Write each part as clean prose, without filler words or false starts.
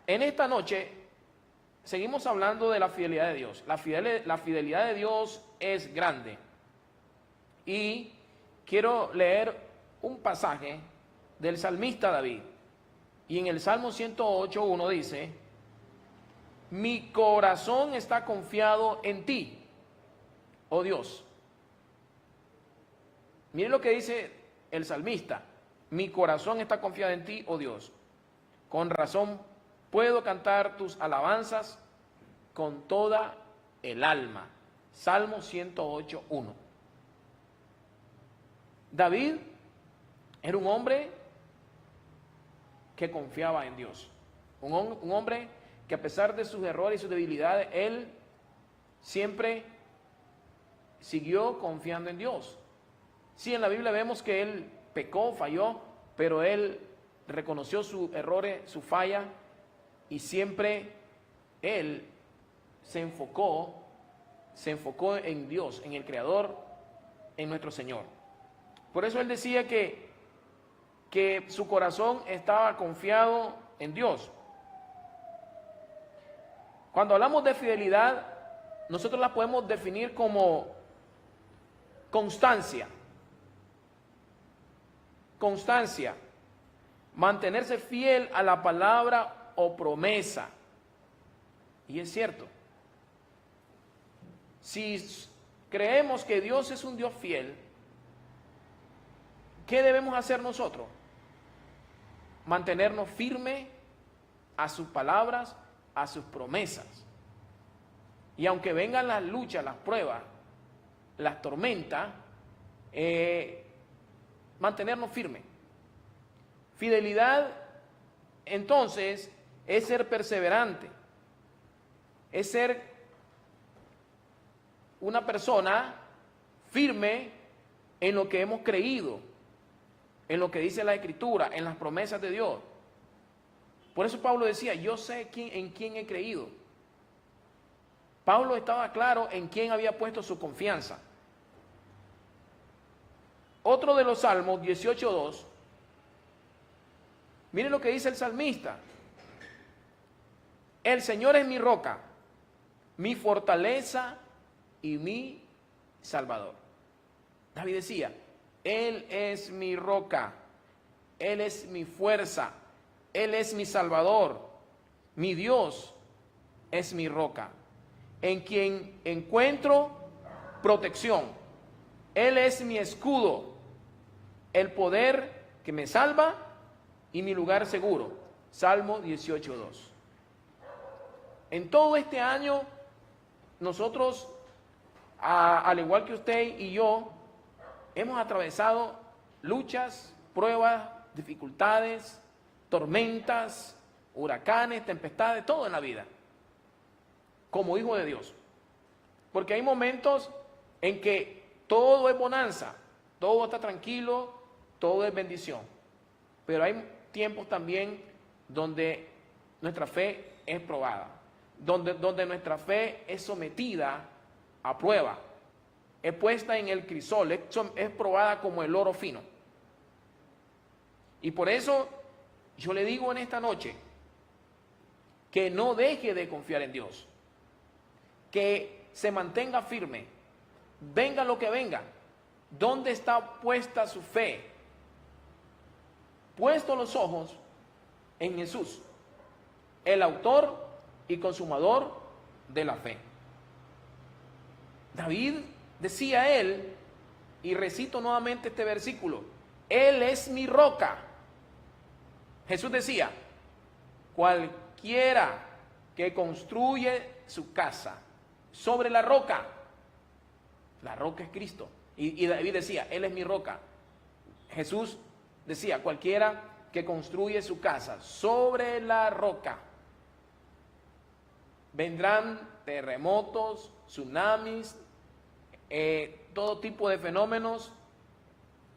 En esta noche seguimos hablando de la fidelidad de Dios. La fidelidad de Dios es grande. Y quiero leer un pasaje del salmista David. Y en el Salmo 108:1 dice: mi corazón está confiado en ti, oh Dios. Miren lo que dice el salmista: mi corazón está confiado en ti, oh Dios. Con razón puedo cantar tus alabanzas con toda el alma. Salmo 108:1. David era un hombre que confiaba en Dios. Un hombre que, a pesar de sus errores y sus debilidades, él siempre siguió confiando en Dios. Sí, en la Biblia vemos que él pecó, falló, pero él reconoció sus errores, su falla, y siempre él se enfocó en Dios, en el Creador, en nuestro Señor. Por eso él decía que su corazón estaba confiado en Dios. Cuando hablamos de fidelidad, nosotros la podemos definir como constancia. Constancia. Mantenerse fiel a la palabra o promesa. Y es cierto. Si creemos que Dios es un Dios fiel, ¿qué debemos hacer nosotros? Mantenernos firmes a sus palabras, a sus promesas. Y aunque vengan las luchas, las pruebas, las tormentas, mantenernos firmes. Fidelidad, entonces, es ser perseverante, es ser una persona firme en lo que hemos creído, en lo que dice la Escritura, en las promesas de Dios. Por eso Pablo decía: yo sé en quién he creído. Pablo estaba claro en quién había puesto su confianza. Otro de los Salmos, 18:2, miren lo que dice el salmista: el Señor es mi roca, mi fortaleza y mi Salvador. David decía: Él es mi roca, Él es mi fuerza, Él es mi Salvador, mi Dios es mi roca, en quien encuentro protección. Él es mi escudo, el poder que me salva y mi lugar seguro. Salmo 18:2. En todo este año, nosotros, al igual que usted y yo, hemos atravesado luchas, pruebas, dificultades, tormentas, huracanes, tempestades, todo en la vida, como hijo de Dios. Porque hay momentos en que todo es bonanza, todo está tranquilo, todo es bendición. Pero hay tiempos también donde nuestra fe es probada, donde nuestra fe es sometida a prueba, es puesta en el crisol, es probada como el oro fino. Y por eso yo le digo en esta noche que no deje de confiar en Dios, que se mantenga firme, venga lo que venga. ¿Dónde está puesta su fe? Puesto los ojos en Jesús, el autor y consumador de la fe. David decía él, y recito nuevamente este versículo: Él es mi roca. Jesús decía: cualquiera que construye su casa sobre la roca es Cristo. Y David decía: Él es mi roca. Jesús decía: cualquiera que construye su casa sobre la roca. Vendrán terremotos, tsunamis, todo tipo de fenómenos,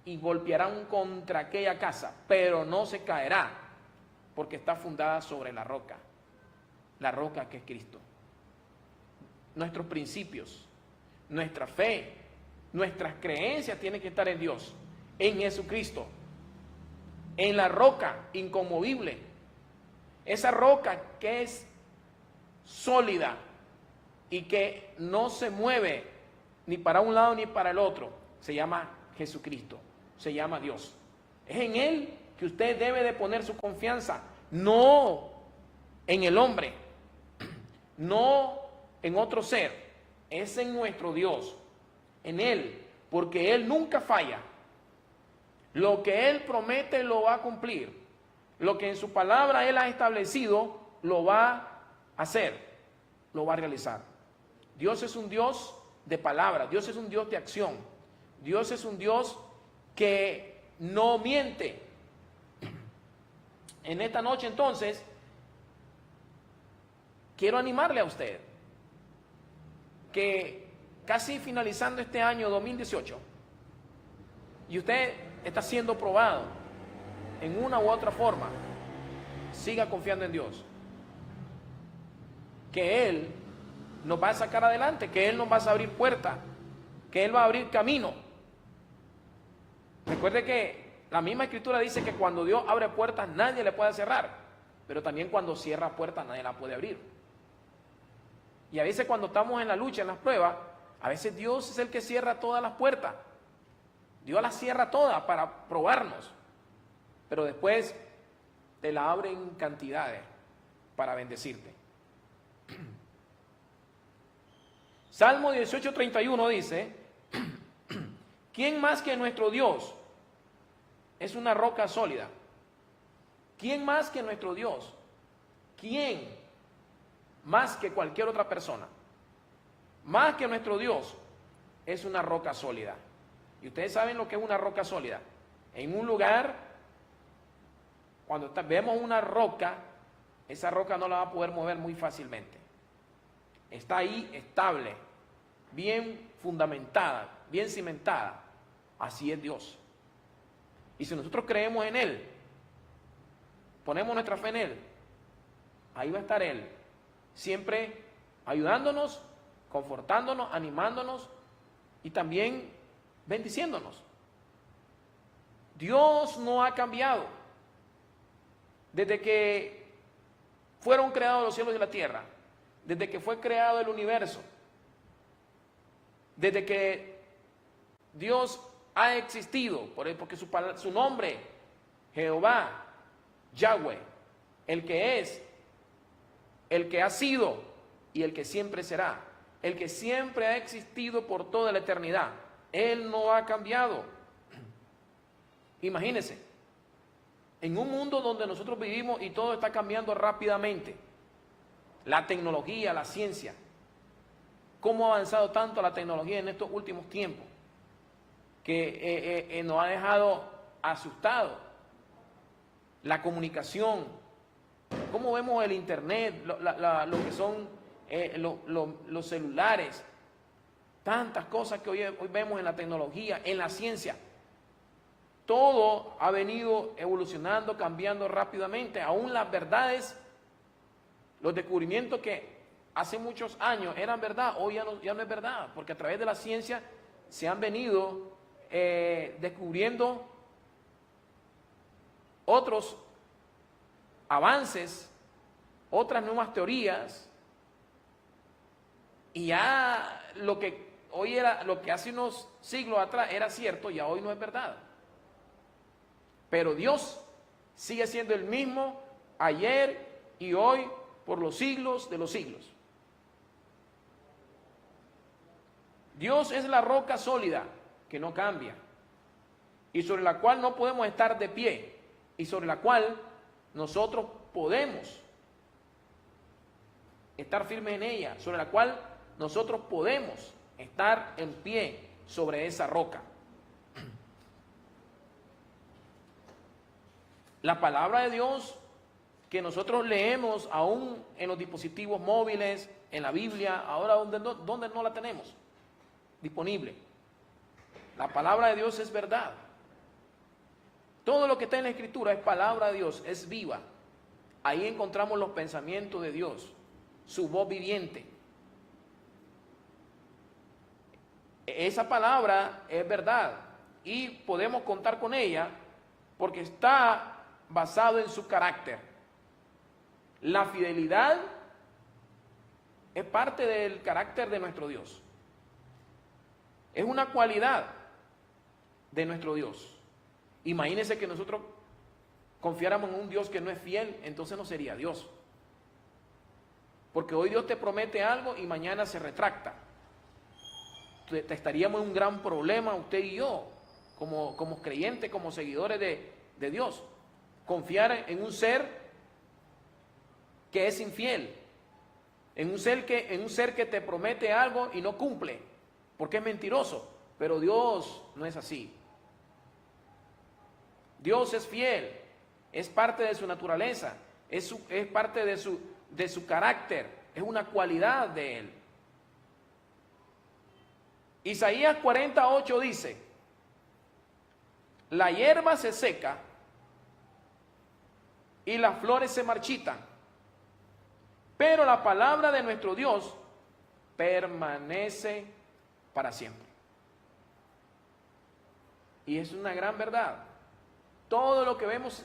y golpearán contra aquella casa, pero no se caerá, porque está fundada sobre la roca que es Cristo. Nuestros principios, nuestra fe, nuestras creencias tienen que estar en Dios, en Jesucristo, en la roca inconmovible, Esa roca que es sólida y que no se mueve ni para un lado ni para el otro, se llama Jesucristo, se llama Dios. Es en Él que usted debe de poner su confianza, no en el hombre, no en otro ser, es en nuestro Dios, en Él, porque Él nunca falla. Lo que Él promete lo va a cumplir. Lo que en su palabra Él ha establecido, lo va a hacer, lo va a realizar. Dios es un Dios de palabra, Dios es un Dios de acción, Dios es un Dios que no miente. En esta noche entonces, quiero animarle a usted que casi finalizando este año 2018, y usted está siendo probado en una u otra forma, siga confiando en Dios, que Él nos va a sacar adelante, que Él nos va a abrir puertas, que Él va a abrir camino. Recuerde que la misma Escritura dice que cuando Dios abre puertas nadie le puede cerrar, pero también cuando cierra puertas nadie la puede abrir. Y a veces cuando estamos en la lucha, en las pruebas, a veces Dios es el que cierra todas las puertas. Dios las cierra todas para probarnos, pero después te la abre en cantidades para bendecirte. Salmo 18:31 dice: ¿quién más que nuestro Dios es una roca sólida? ¿Quién más que nuestro Dios? ¿Quién más que cualquier otra persona? Más que nuestro Dios es una roca sólida. Y ustedes saben lo que es una roca sólida. En un lugar, cuando vemos una roca, esa roca no la va a poder mover muy fácilmente. Está ahí estable, bien fundamentada, bien cimentada. Así es Dios. Y si nosotros creemos en Él, ponemos nuestra fe en Él, ahí va a estar Él, siempre ayudándonos, confortándonos, animándonos y también bendiciéndonos. Dios no ha cambiado. Desde que fueron creados los cielos y la tierra, desde que fue creado el universo, desde que Dios ha existido, porque su nombre, Jehová, Yahweh, el que es, el que ha sido y el que siempre será, el que siempre ha existido por toda la eternidad, Él no ha cambiado. Imagínense, en un mundo donde nosotros vivimos y todo está cambiando rápidamente, la tecnología, la ciencia, cómo ha avanzado tanto la tecnología en estos últimos tiempos, que nos ha dejado asustados. La comunicación, cómo vemos el internet, lo que son los celulares, tantas cosas que hoy vemos en la tecnología, en la ciencia. Todo ha venido evolucionando, cambiando rápidamente. Aún las verdades, los descubrimientos que hace muchos años eran verdad, hoy ya no es verdad, porque a través de la ciencia se han venido descubriendo otros avances, otras nuevas teorías, y ya lo que hoy era, lo que hace unos siglos atrás era cierto, ya hoy no es verdad. Pero Dios sigue siendo el mismo ayer y hoy por los siglos de los siglos. Dios es la roca sólida que no cambia y sobre la cual no podemos estar de pie y sobre la cual nosotros podemos estar firmes en ella, sobre la cual nosotros podemos estar en pie sobre esa roca. La palabra de Dios que nosotros leemos aún en los dispositivos móviles, en la Biblia, ahora ¿dónde no la tenemos disponible? La palabra de Dios es verdad. Todo lo que está en la Escritura es palabra de Dios, es viva. Ahí encontramos los pensamientos de Dios, su voz viviente. Esa palabra es verdad y podemos contar con ella porque está basado en su carácter. La fidelidad es parte del carácter de nuestro Dios. Es una cualidad de nuestro Dios. Imagínense que nosotros confiáramos en un Dios que no es fiel, entonces no sería Dios. Porque hoy Dios te promete algo y mañana se retracta. Estaríamos en un gran problema usted y yo, como creyentes, como seguidores de Dios. Confiar en un ser que es infiel, en un ser que te promete algo y no cumple, porque es mentiroso. Pero Dios no es así. Dios es fiel, es parte de su naturaleza, es parte de su carácter, es una cualidad de Él. Isaías 48 dice: la hierba se seca y las flores se marchitan, pero la palabra de nuestro Dios permanece para siempre. Y es una gran verdad. Todo lo que vemos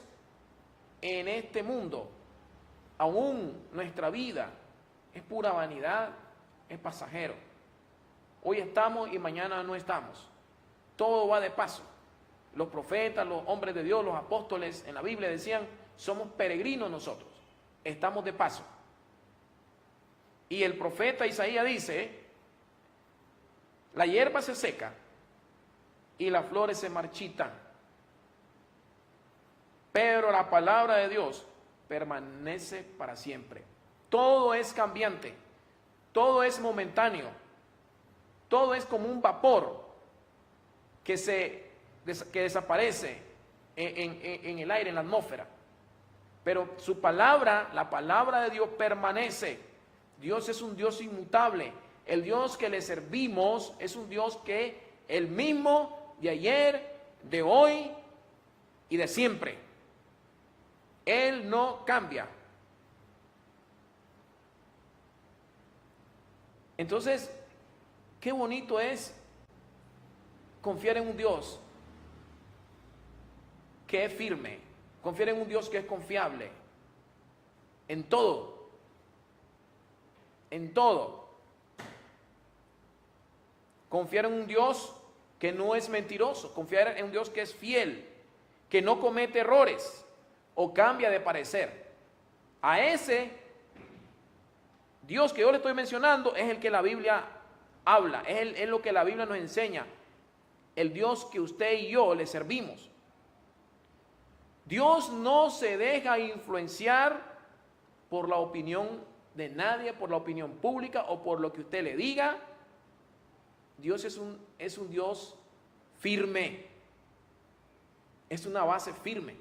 en este mundo, aún nuestra vida, es pura vanidad, es pasajero. Hoy estamos y mañana no estamos. Todo va de paso. Los profetas, los hombres de Dios, los apóstoles en la Biblia decían: somos peregrinos nosotros, estamos de paso. Y el profeta Isaías dice: la hierba se seca y las flores se marchitan, pero la palabra de Dios permanece para siempre. Todo es cambiante, todo es momentáneo, todo es como un vapor que desaparece en el aire, en la atmósfera. Pero su palabra, la palabra de Dios permanece. Dios es un Dios inmutable. El Dios que le servimos es un Dios que el mismo de ayer, de hoy y de siempre. Él no cambia. Entonces, qué bonito es confiar en un Dios que es firme, confiar en un Dios que es confiable en todo, en todo. Confiar en un Dios que no es mentiroso, confiar en un Dios que es fiel, que no comete errores o cambia de parecer. A ese Dios que yo le estoy mencionando es el que la Biblia habla, es lo que la Biblia nos enseña, el Dios que usted y yo le servimos. Dios no se deja influenciar por la opinión de nadie, por la opinión pública o por lo que usted le diga. Dios es un Dios firme, es una base firme.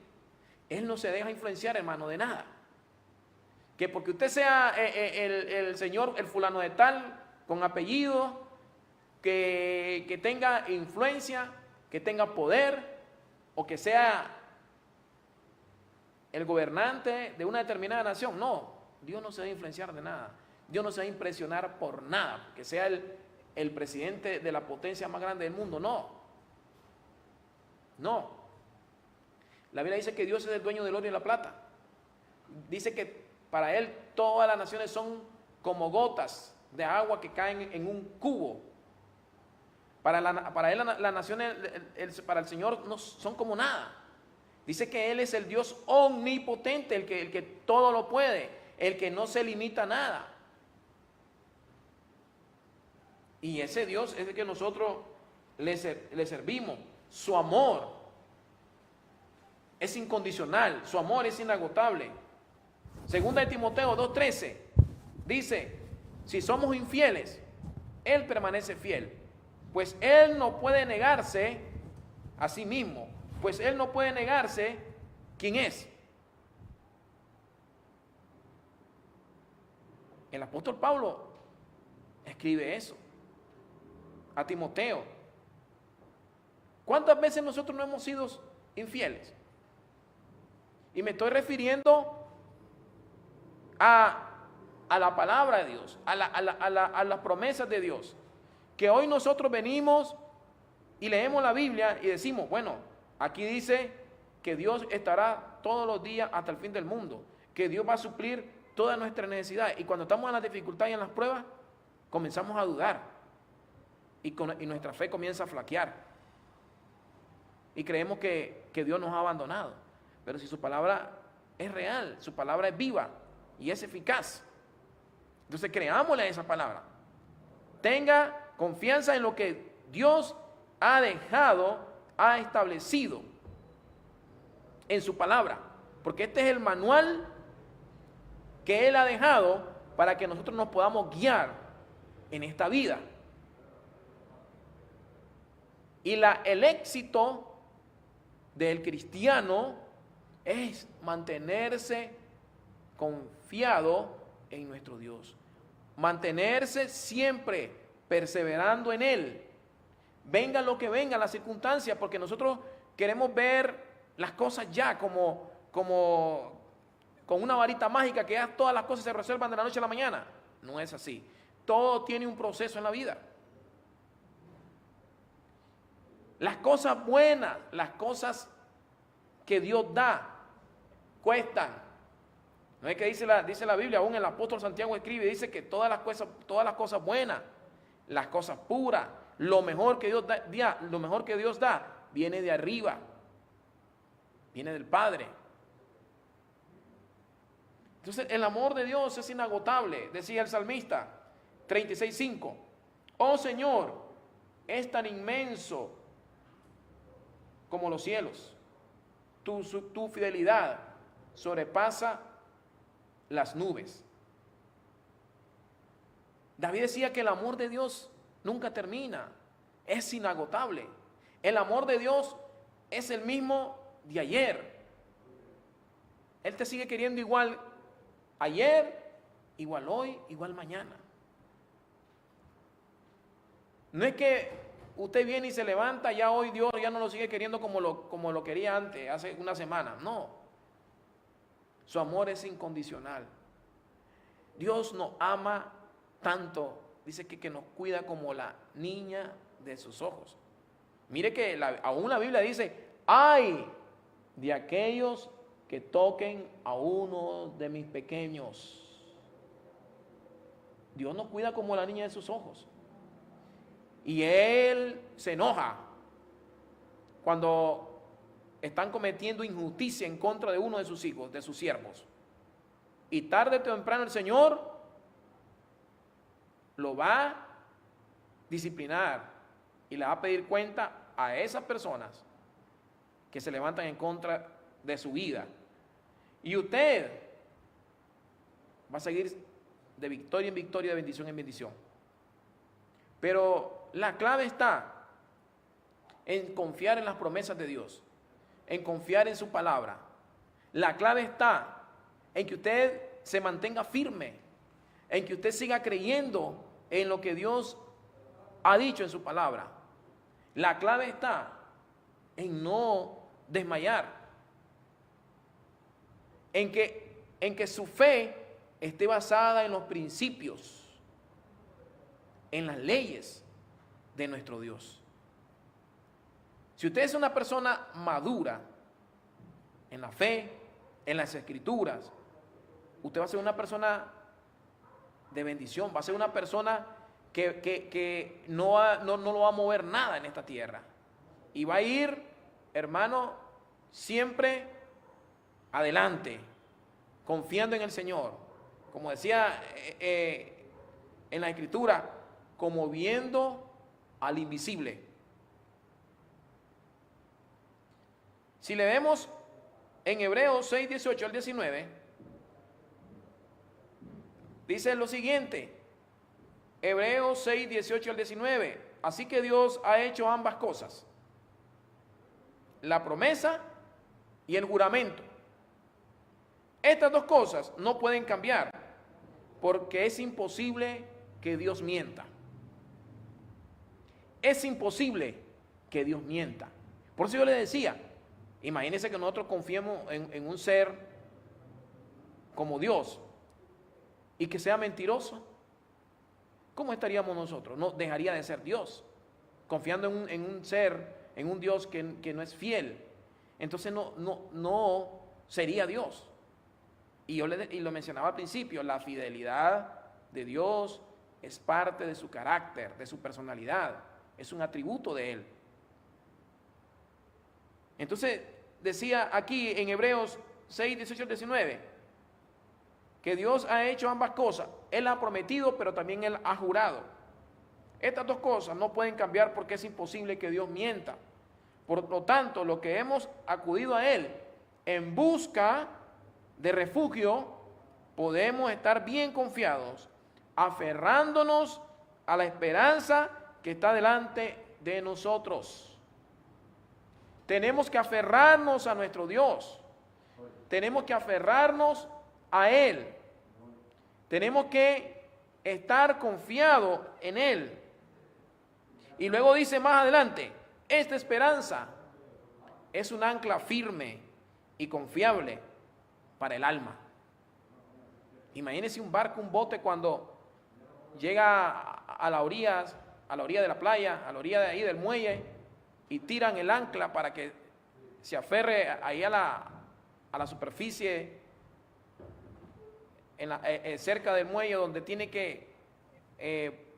Él no se deja influenciar, hermano, de nada. Que porque usted sea el señor, el fulano de tal, con apellido, que tenga influencia, que tenga poder, o que sea el gobernante de una determinada nación. No, Dios no se deja influenciar de nada. Dios no se deja impresionar por nada, que sea el presidente de la potencia más grande del mundo. No. No. La Biblia dice que Dios es el dueño del oro y de la plata. Dice que para Él todas las naciones son como gotas de agua que caen en un cubo. Para Él las naciones, para el Señor no son como nada. Dice que Él es el Dios omnipotente, el que todo lo puede, el que no se limita a nada. Y ese Dios es el que nosotros le servimos. Su amor es incondicional, su amor es inagotable. Segunda de Timoteo 2:13 dice: si somos infieles, Él permanece fiel, pues Él no puede negarse a sí mismo, pues Él no puede negarse quién es. El apóstol Pablo escribe eso a Timoteo. ¿Cuántas veces nosotros no hemos sido infieles? Y me estoy refiriendo a la palabra de Dios, a las promesas de Dios. Que hoy nosotros venimos y leemos la Biblia y decimos: bueno, aquí dice que Dios estará todos los días hasta el fin del mundo, que Dios va a suplir todas nuestras necesidades. Y cuando estamos en las dificultades y en las pruebas, comenzamos a dudar. Y nuestra fe comienza a flaquear. Y creemos que Dios nos ha abandonado. Pero si su palabra es real, su palabra es viva y es eficaz, entonces creámosle a esa palabra. Tenga confianza en lo que Dios ha dejado, ha establecido en su palabra. Porque este es el manual que Él ha dejado para que nosotros nos podamos guiar en esta vida. Y el éxito del cristiano es mantenerse confiado en nuestro Dios. Mantenerse siempre perseverando en Él. Venga lo que venga, las circunstancias, porque nosotros queremos ver las cosas ya como con una varita mágica, que ya todas las cosas se resuelvan de la noche a la mañana. No es así. Todo tiene un proceso en la vida. Las cosas buenas, las cosas que Dios da, cuestan. No es que dice la Biblia, aún el apóstol Santiago escribe, dice que todas las cosas buenas, las cosas puras, lo mejor que Dios da, viene de arriba, viene del Padre. Entonces el amor de Dios es inagotable, decía el salmista 36:5. Oh Señor, es tan inmenso como los cielos. Tu fidelidad sobrepasa las nubes. David decía que el amor de Dios nunca termina, es inagotable. El amor de Dios es el mismo de ayer. Él te sigue queriendo igual ayer, igual hoy, igual mañana. No es que usted viene y se levanta, ya hoy Dios ya no lo sigue queriendo como lo quería antes, hace una semana. No. Su amor es incondicional. Dios nos ama tanto, dice que nos cuida como la niña de sus ojos. Mire que aún la Biblia dice, ay de aquellos que toquen a uno de mis pequeños. Dios nos cuida como la niña de sus ojos. Y Él se enoja cuando están cometiendo injusticia en contra de uno de sus hijos, de sus siervos. Y tarde o temprano el Señor lo va a disciplinar y le va a pedir cuenta a esas personas que se levantan en contra de su vida. Y usted va a seguir de victoria en victoria, de bendición en bendición. Pero la clave está en confiar en las promesas de Dios, en confiar en su palabra. La clave está en que usted se mantenga firme, en que usted siga creyendo en lo que Dios ha dicho en su palabra. La clave está en no desmayar, en que su fe esté basada en los principios, en las leyes de nuestro Dios. Si usted es una persona madura en la fe, en las escrituras, usted va a ser una persona de bendición, va a ser una persona que no lo va a mover nada en esta tierra. Y va a ir, hermano, siempre adelante, confiando en el Señor. Como decía en la Escritura, como viendo al invisible. Si le vemos en Hebreos 6, 18 al 19, dice lo siguiente, Hebreos 6, 18 al 19, así que Dios ha hecho ambas cosas, la promesa y el juramento. Estas dos cosas no pueden cambiar, porque es imposible que Dios mienta. Es imposible que Dios mienta. Por eso yo le decía, imagínense que nosotros confiemos en un ser como Dios y que sea mentiroso. ¿Cómo estaríamos nosotros? No dejaría de ser Dios, confiando en un ser, en un Dios que no es fiel. Entonces no sería Dios. Y lo mencionaba al principio, la fidelidad de Dios es parte de su carácter, de su personalidad, es un atributo de Él. Entonces, decía aquí en Hebreos 6, 18 al 19, que Dios ha hecho ambas cosas. Él ha prometido, pero también Él ha jurado. Estas dos cosas no pueden cambiar porque es imposible que Dios mienta. Por lo tanto, lo que hemos acudido a Él en busca de refugio, podemos estar bien confiados, aferrándonos a la esperanza que está delante de nosotros. Tenemos que aferrarnos a nuestro Dios. Tenemos que aferrarnos a Él. Tenemos que estar confiados en Él. Y luego dice más adelante, esta esperanza es un ancla firme y confiable para el alma. Imagínense un barco, un bote, cuando llega a la orilla de la playa, a la orilla de ahí del muelle, y tiran el ancla para que se aferre ahí a la superficie, cerca del muelle donde tiene que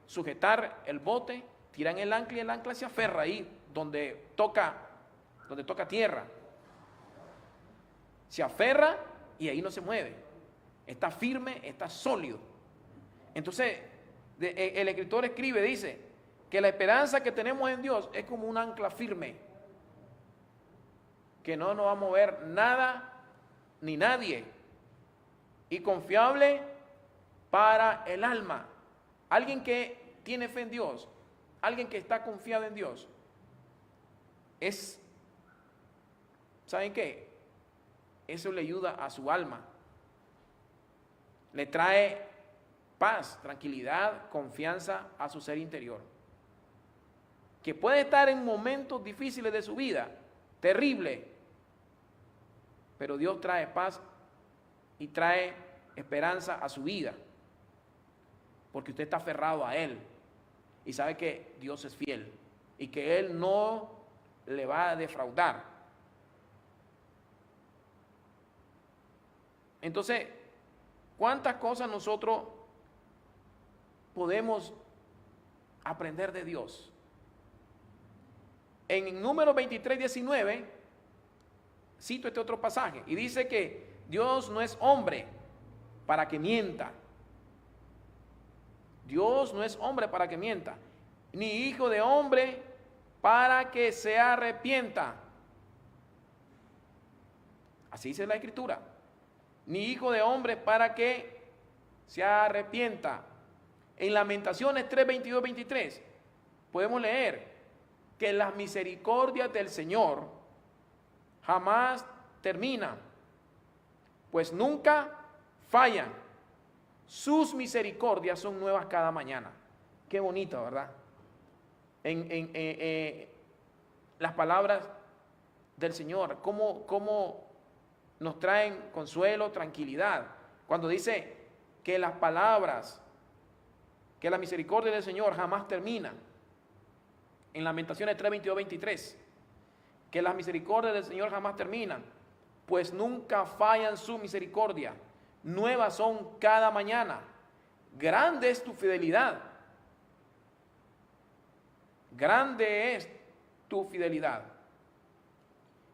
sujetar el bote. Tiran el ancla y el ancla se aferra ahí donde toca tierra. Se aferra y ahí no se mueve. Está firme, está sólido. Entonces, el escritor escribe, dice, que la esperanza que tenemos en Dios es como un ancla firme, que no nos va a mover nada ni nadie, y confiable para el alma. Alguien que tiene fe en Dios, alguien que está confiado en Dios, ¿saben qué? Eso le ayuda a su alma, le trae paz, tranquilidad, confianza a su ser interior, que puede estar en momentos difíciles de su vida, terrible, pero Dios trae paz y trae esperanza a su vida, porque usted está aferrado a Él y sabe que Dios es fiel y que Él no le va a defraudar. Entonces, ¿cuántas cosas nosotros podemos aprender de Dios? En Números 23, 19, cito este otro pasaje, y dice que Dios no es hombre para que mienta. Dios no es hombre para que mienta, ni hijo de hombre para que se arrepienta. Así dice la Escritura. Ni hijo de hombre para que se arrepienta. En Lamentaciones 3, 22, 23 podemos leer que las misericordias del Señor jamás terminan, pues nunca fallan. Sus misericordias son nuevas cada mañana. Qué bonito, ¿verdad? Las palabras del Señor, cómo nos traen consuelo, tranquilidad. Cuando dice que las palabras, que la misericordia del Señor jamás termina. En Lamentaciones 3, 22, 23, que las misericordias del Señor jamás terminan, pues nunca fallan su misericordia, nuevas son cada mañana. Grande es tu fidelidad, grande es tu fidelidad.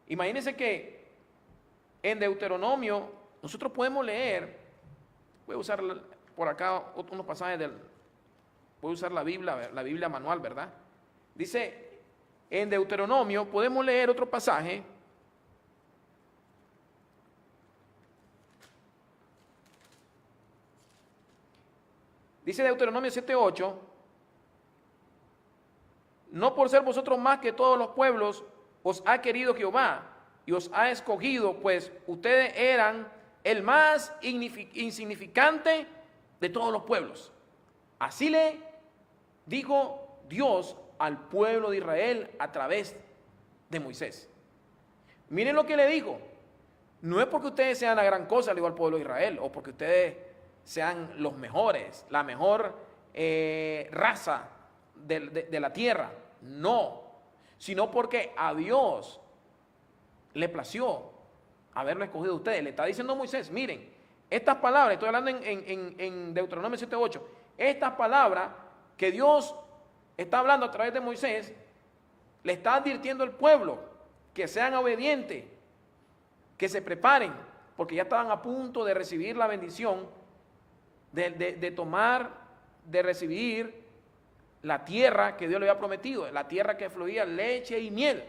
Imagínense que en Deuteronomio nosotros podemos leer, voy a usar por acá unos pasajes voy a usar la Biblia manual, ¿verdad? Dice, en Deuteronomio podemos leer otro pasaje. Dice Deuteronomio 7:8, no por ser vosotros más que todos los pueblos, os ha querido Jehová y os ha escogido, pues ustedes eran el más insignificante de todos los pueblos. Así le dijo Dios al pueblo de Israel a través de Moisés. Miren lo que le dijo. No es porque ustedes sean la gran cosa, le digo al pueblo de Israel, o porque ustedes sean los mejores, la mejor raza de la tierra. No, sino porque a Dios le plació haberlo escogido a ustedes. Le está diciendo a Moisés, miren, Estas palabras, estoy hablando en Deuteronomio 7:8, estas palabras que Dios está hablando a través de Moisés, le está advirtiendo al pueblo que sean obedientes, que se preparen, porque ya estaban a punto de recibir la bendición, de recibir la tierra que Dios le había prometido, la tierra que fluía leche y miel.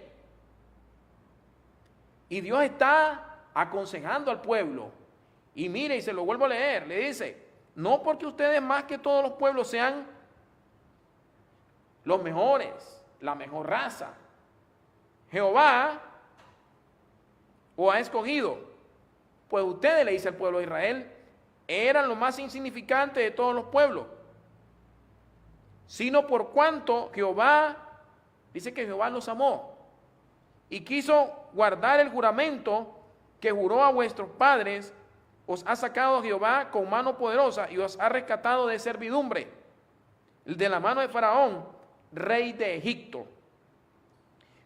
Y Dios está aconsejando al pueblo. Y mire, y se lo vuelvo a leer, le dice, no porque ustedes más que todos los pueblos sean los mejores, la mejor raza, Jehová os ha escogido, pues ustedes, le dice al pueblo de Israel, eran los más insignificantes de todos los pueblos, sino por cuanto Jehová, dice que Jehová los amó y quiso guardar el juramento que juró a vuestros padres. Os ha sacado Jehová con mano poderosa y os ha rescatado de servidumbre, de la mano de Faraón, rey de Egipto.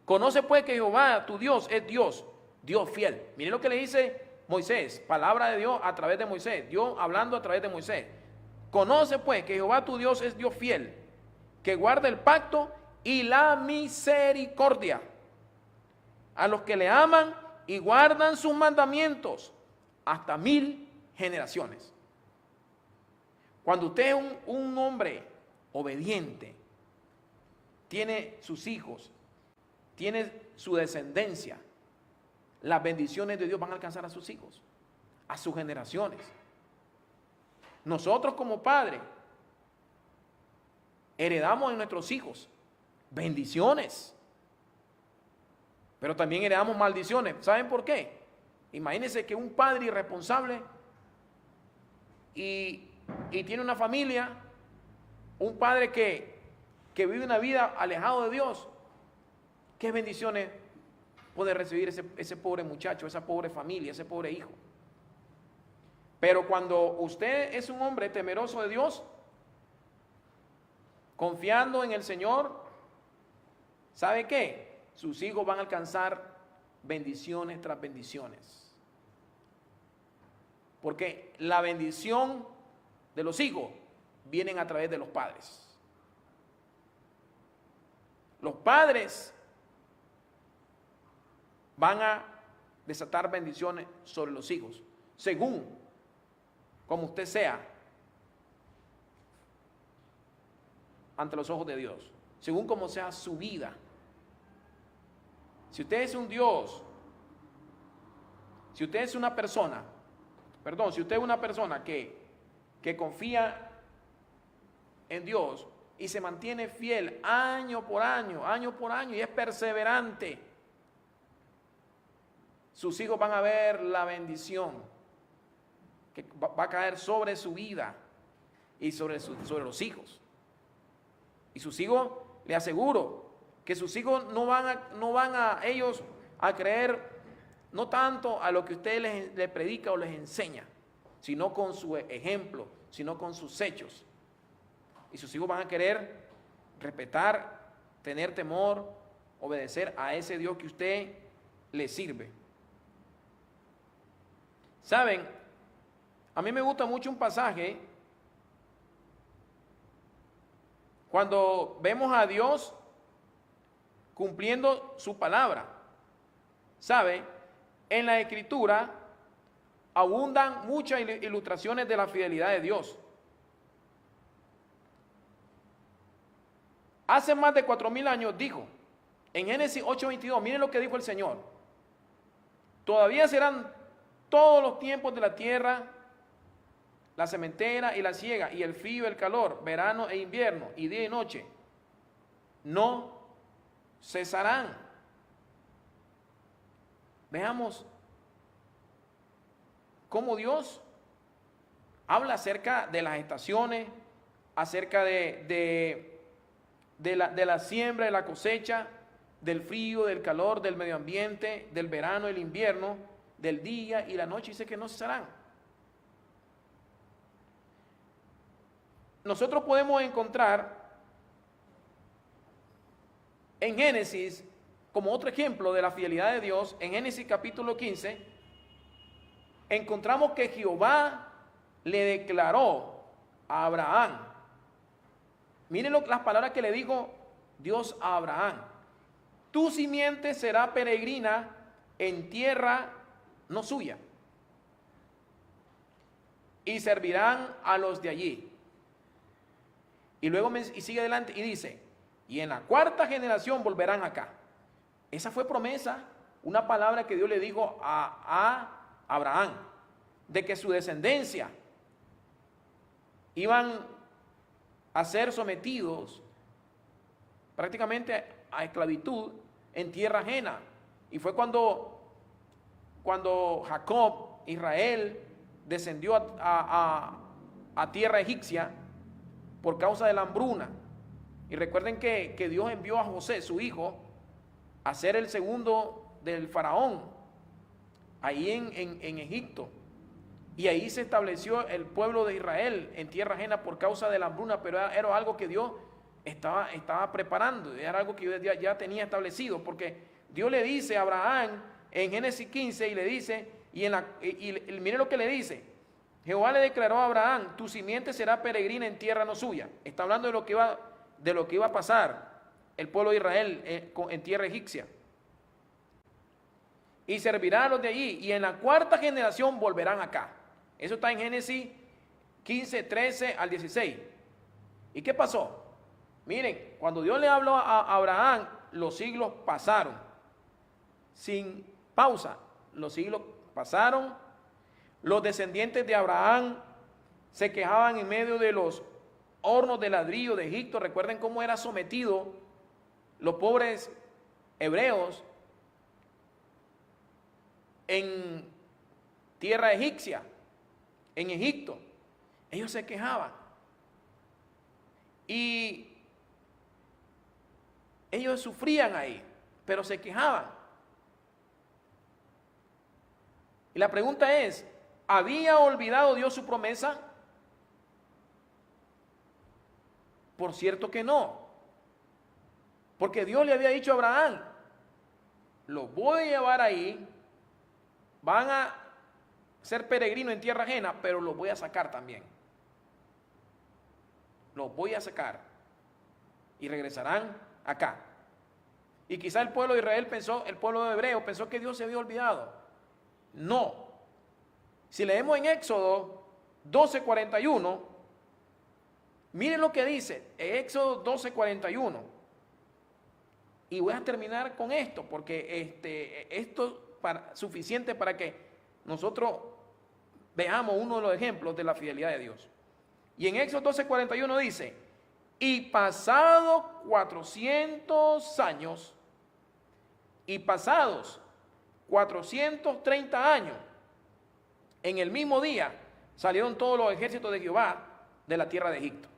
Conoce pues que Jehová, tu Dios, es Dios, Dios fiel. Miren lo que le dice Moisés, palabra de Dios a través de Moisés, Dios hablando a través de Moisés. Conoce pues que Jehová, tu Dios, es Dios fiel, que guarda el pacto y la misericordia a los que le aman y guardan sus mandamientos hasta 1000 generaciones. Cuando usted es un hombre obediente, tiene sus hijos, tiene su descendencia, las bendiciones de Dios van a alcanzar a sus hijos, a sus generaciones. Nosotros como padres heredamos en nuestros hijos bendiciones, pero también heredamos maldiciones. ¿Saben por qué? Imagínense que un padre irresponsable y tiene una familia, un padre que vive una vida alejado de Dios, ¿qué bendiciones puede recibir ese pobre muchacho, esa pobre familia, ese pobre hijo? Pero cuando usted es un hombre temeroso de Dios, confiando en el Señor, ¿sabe qué? Sus hijos van a alcanzar bendiciones tras bendiciones. Porque la bendición de los hijos vienen a través de los padres. Los padres van a desatar bendiciones sobre los hijos, según como usted sea ante los ojos de Dios, según como sea su vida. Si usted es un Dios, si usted es una persona, si usted es una persona que confía en Dios y se mantiene fiel año por año y es perseverante, sus hijos van a ver la bendición que va a caer sobre su vida y sobre los hijos. Y sus hijos, le aseguro que sus hijos no van a ellos a creer no tanto a lo que usted les predica o les enseña, sino con su ejemplo, sino con sus hechos. Y sus hijos van a querer respetar, tener temor, obedecer a ese Dios que usted le sirve. ¿Saben? A mí me gusta mucho un pasaje cuando vemos a Dios cumpliendo su palabra. ¿Sabe? En la Escritura abundan muchas ilustraciones de la fidelidad de Dios. Hace más de 4000 años dijo, en Génesis 8:22, miren lo que dijo el Señor. Todavía serán todos los tiempos de la tierra, la sementera y la siega, y el frío y el calor, verano e invierno, y día y noche, no cesarán. Veamos cómo Dios habla acerca de las estaciones, acerca de la siembra, de la cosecha, del frío, del calor, del medio ambiente, del verano, el invierno, del día y la noche. Dice que no cesarán. Nosotros podemos encontrar en Génesis, como otro ejemplo de la fidelidad de Dios, en Génesis capítulo 15, encontramos que Jehová le declaró a Abraham. Miren las palabras que le dijo Dios a Abraham. Tu simiente será peregrina en tierra no suya, y servirán a los de allí. Y luego y sigue adelante y dice, y en la cuarta generación volverán acá. Esa fue promesa, una palabra que Dios le dijo a Abraham, de que su descendencia iban a ser sometidos prácticamente a esclavitud en tierra ajena. Y fue cuando Jacob, Israel, descendió a tierra egipcia por causa de la hambruna. Y recuerden que Dios envió a José, su hijo, a ser el segundo del faraón, ahí en Egipto. Y ahí se estableció el pueblo de Israel en tierra ajena por causa de la hambruna, pero era algo que Dios estaba preparando, era algo que Dios ya tenía establecido, porque Dios le dice a Abraham en Génesis 15 y le dice, y mire lo que le dice, Jehová le declaró a Abraham, tu simiente será peregrina en tierra no suya. Está hablando de lo que iba a pasar el pueblo de Israel en tierra egipcia. Y servirá a los de allí, y en la cuarta generación volverán acá. Eso está en Génesis 15, 13 al 16. ¿Y qué pasó? Miren, cuando Dios le habló a Abraham, los siglos pasaron. Sin pausa, los siglos pasaron. Los descendientes de Abraham se quejaban en medio de los hornos de ladrillo de Egipto. Recuerden cómo era sometido los pobres hebreos en tierra egipcia, en Egipto. Ellos se quejaban. Y ellos sufrían ahí, pero se quejaban. Y la pregunta es, ¿había olvidado Dios su promesa? Por cierto que no. Porque Dios le había dicho a Abraham, los voy a llevar ahí, van a ser peregrinos en tierra ajena, pero los voy a sacar también. Los voy a sacar y regresarán acá. Y quizá el pueblo de Israel el pueblo hebreo pensó que Dios se había olvidado. No. Si leemos en Éxodo 12:41, miren lo que dice, Éxodo 12:41. Y voy a terminar con esto, porque esto es suficiente para que nosotros veamos uno de los ejemplos de la fidelidad de Dios. Y en Éxodo 12:41 dice, y pasados 400 años, y pasados 430 años, en el mismo día salieron todos los ejércitos de Jehová de la tierra de Egipto.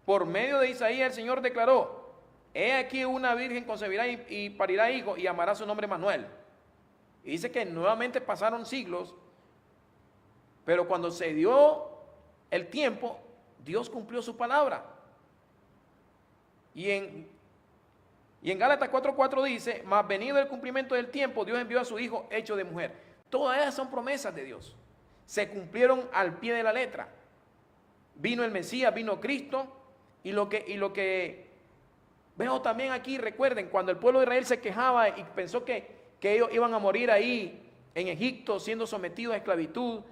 Por medio de Isaías el Señor declaró, he aquí una virgen concebirá y parirá hijo y llamará su nombre Manuel. Y dice que nuevamente pasaron siglos, pero cuando se dio el tiempo, Dios cumplió su palabra. Y en Gálatas 4:4 dice, mas venido el cumplimiento del tiempo, Dios envió a su hijo hecho de mujer. Todas esas son promesas de Dios. Se cumplieron al pie de la letra. Vino el Mesías, vino Cristo, y lo que veo también aquí, recuerden, cuando el pueblo de Israel se quejaba y pensó que ellos iban a morir ahí en Egipto, siendo sometidos a esclavitud,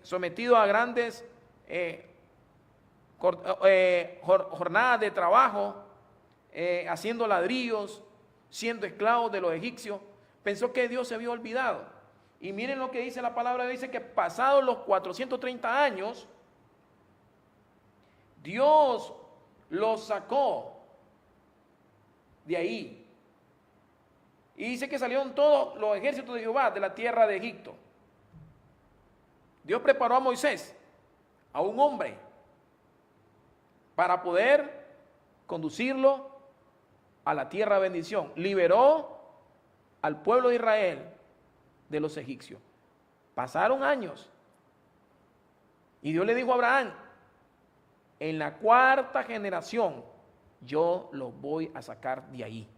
sometidos a grandes jornadas de trabajo, haciendo ladrillos, siendo esclavos de los egipcios, pensó que Dios se había olvidado. Y miren lo que dice la palabra, dice que pasados los 430 años, Dios los sacó de ahí. Y dice que salieron todos los ejércitos de Jehová de la tierra de Egipto. Dios preparó a Moisés, a un hombre, para poder conducirlo a la tierra de bendición. Liberó al pueblo de Israel de los egipcios. Pasaron años. Y Dios le dijo a Abraham, en la cuarta generación yo los voy a sacar de ahí.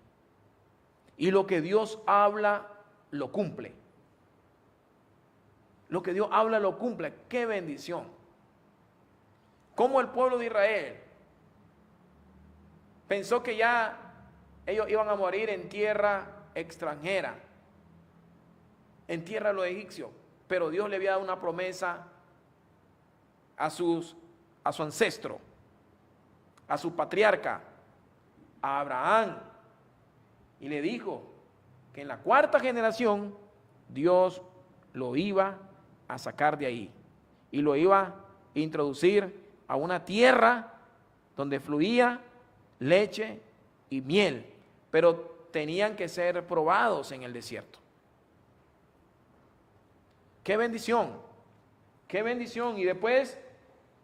Y lo que Dios habla, lo cumple. Lo que Dios habla lo cumple. ¡Qué bendición! Como el pueblo de Israel pensó que ya ellos iban a morir en tierra extranjera, en tierra de los egipcios, pero Dios le había dado una promesa a su ancestro, a su patriarca, a Abraham, y le dijo que en la cuarta generación Dios lo iba a sacar de ahí y lo iba a introducir a una tierra donde fluía leche y miel, pero tenían que ser probados en el desierto. ¡Qué bendición! ¡Qué bendición! Y después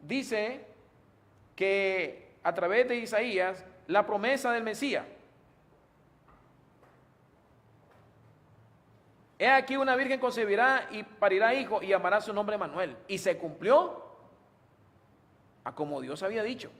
dice que a través de Isaías, la promesa del Mesías. He aquí una virgen concebirá y parirá hijo y llamará su nombre Manuel. Y se cumplió a como Dios había dicho.